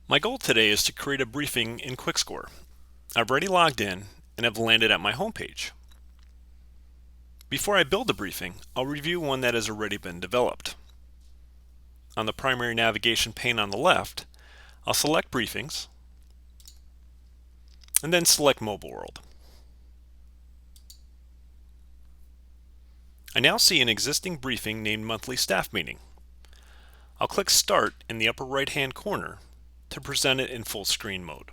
My goal today is to create a briefing in QuickScore. I've already logged in and have landed at my homepage. Before I build a briefing, I'll review one that has already been developed. On the primary navigation pane on the left, I'll select Briefings and then select Mobile World. I now see an existing briefing named Monthly Staff Meeting. I'll click Start in the upper right-hand corner to present it in full screen mode.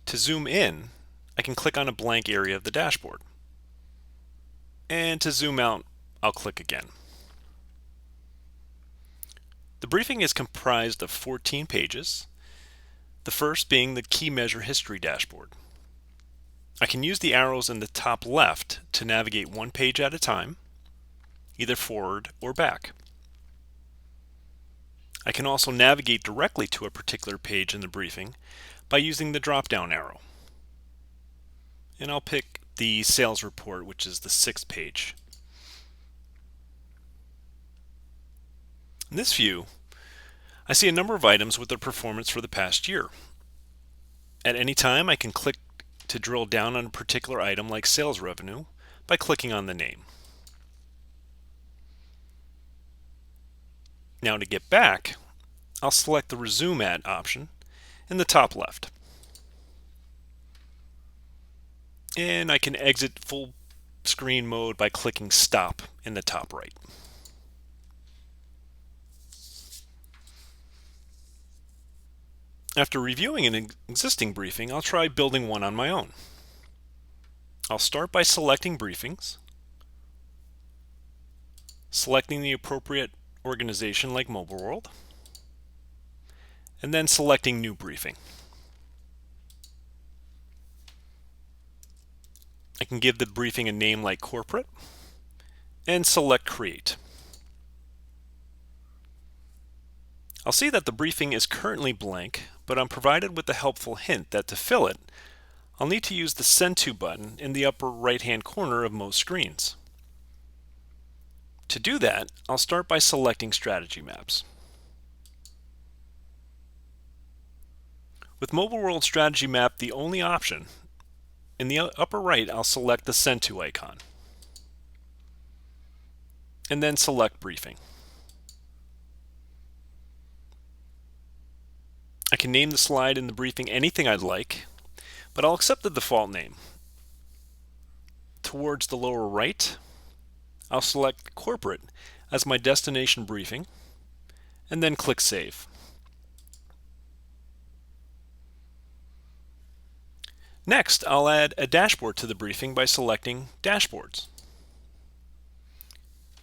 To zoom in, I can click on a blank area of the dashboard. And to zoom out, I'll click again. The briefing is comprised of 14 pages, the first being the Key Measure History dashboard. I can use the arrows in the top left to navigate one page at a time, either forward or back. I can also navigate directly to a particular page in the briefing by using the drop-down arrow. And I'll pick the sales report, which is the 6th page. In this view, I see a number of items with their performance for the past year. At any time, I can click to drill down on a particular item like sales revenue by clicking on the name. Now to get back, I'll select the Resume At option in the top left. And I can exit full screen mode by clicking Stop in the top right. After reviewing an existing briefing, I'll try building one on my own. I'll start by selecting Briefings, selecting the appropriate organization like Mobile World, and then selecting New Briefing. I can give the briefing a name like Corporate and select Create. I'll see that the briefing is currently blank, but I'm provided with the helpful hint that to fill it, I'll need to use the Send To button in the upper right-hand corner of most screens. To do that, I'll start by selecting Strategy Maps. With Mobile World Strategy Map the only option, in the upper right I'll select the Send To icon, and then select Briefing. I can name the slide in the briefing anything I'd like, but I'll accept the default name. Towards the lower right, I'll select Corporate as my destination briefing, and then click Save. Next, I'll add a dashboard to the briefing by selecting Dashboards.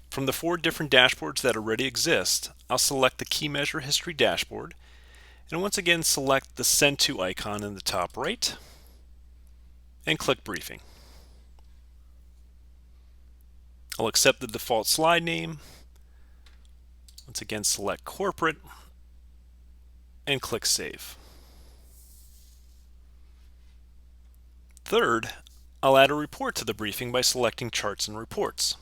From the 4 different dashboards that already exist, I'll select the Key Measure History dashboard, and once again select the Send To icon in the top right, and click Briefing. I'll accept the default slide name, once again select Corporate, and click Save. Third, I'll add a report to the briefing by selecting Charts and Reports.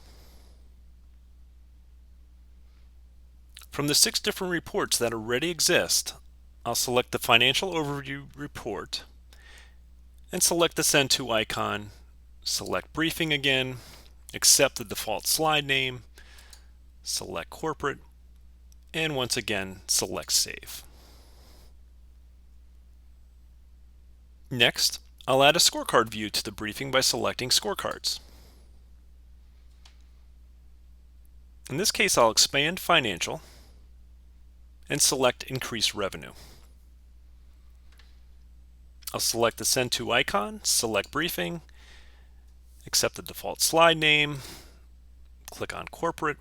From the 6 different reports that already exist, I'll select the Financial Overview report and select the Send To icon, select Briefing again, accept the default slide name, select Corporate, and once again select Save. Next, I'll add a scorecard view to the briefing by selecting Scorecards. In this case, I'll expand Financial and select Increase Revenue. I'll select the Send To icon, select Briefing, accept the default slide name, click on Corporate,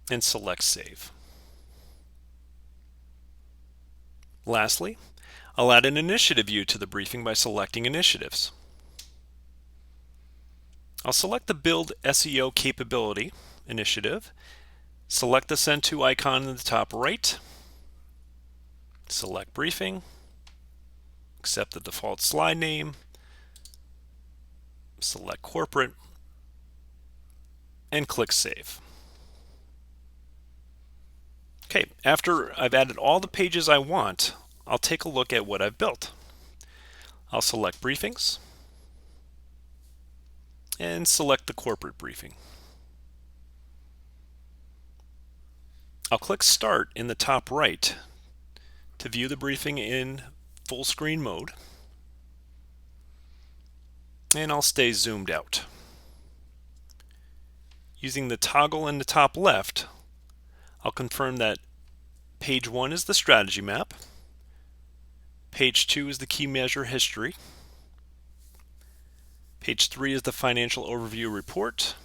and select Save. Lastly, I'll add an initiative view to the briefing by selecting Initiatives. I'll select the Build SEO Capability initiative, select the Send To icon in the top right, select Briefing, accept the default slide name, select Corporate, and click Save. Okay, after I've added all the pages I want, I'll take a look at what I've built. I'll select Briefings and select the corporate briefing. I'll click Start in the top right to view the briefing in full screen mode, and I'll stay zoomed out. Using the toggle in the top left, I'll confirm that page 1 is the strategy map, page 2 is the key measure history, page 3 is the financial overview report,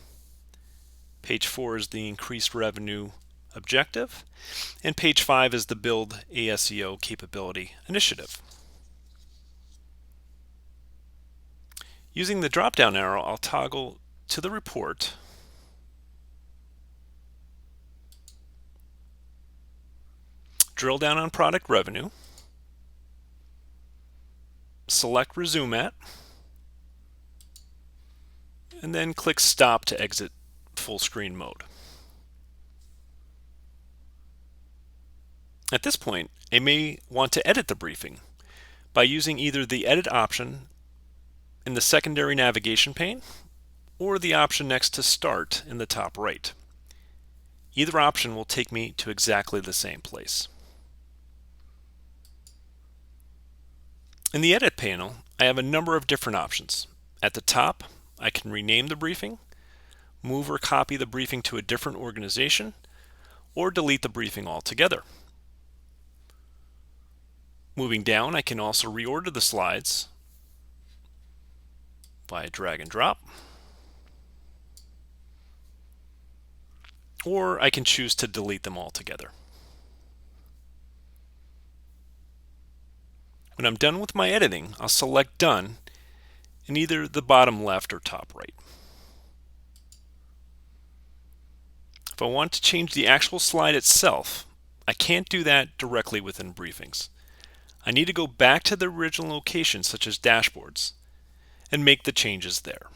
page 4 is the increased revenue objective, and page 5 is the build ASEO capability initiative. Using the drop-down arrow, I'll toggle to the report, drill down on product revenue, select Resume At, and then click Stop to exit full screen mode. At this point, I may want to edit the briefing by using either the Edit option in the secondary navigation pane or the option next to Start in the top right. Either option will take me to exactly the same place. In the Edit panel, I have a number of different options. At the top, I can rename the briefing, move or copy the briefing to a different organization, or delete the briefing altogether. Moving down, I can also reorder the slides by drag and drop, or I can choose to delete them altogether. When I'm done with my editing, I'll select Done in either the bottom left or top right. If I want to change the actual slide itself, I can't do that directly within Briefings. I need to go back to the original location, such as Dashboards, and make the changes there.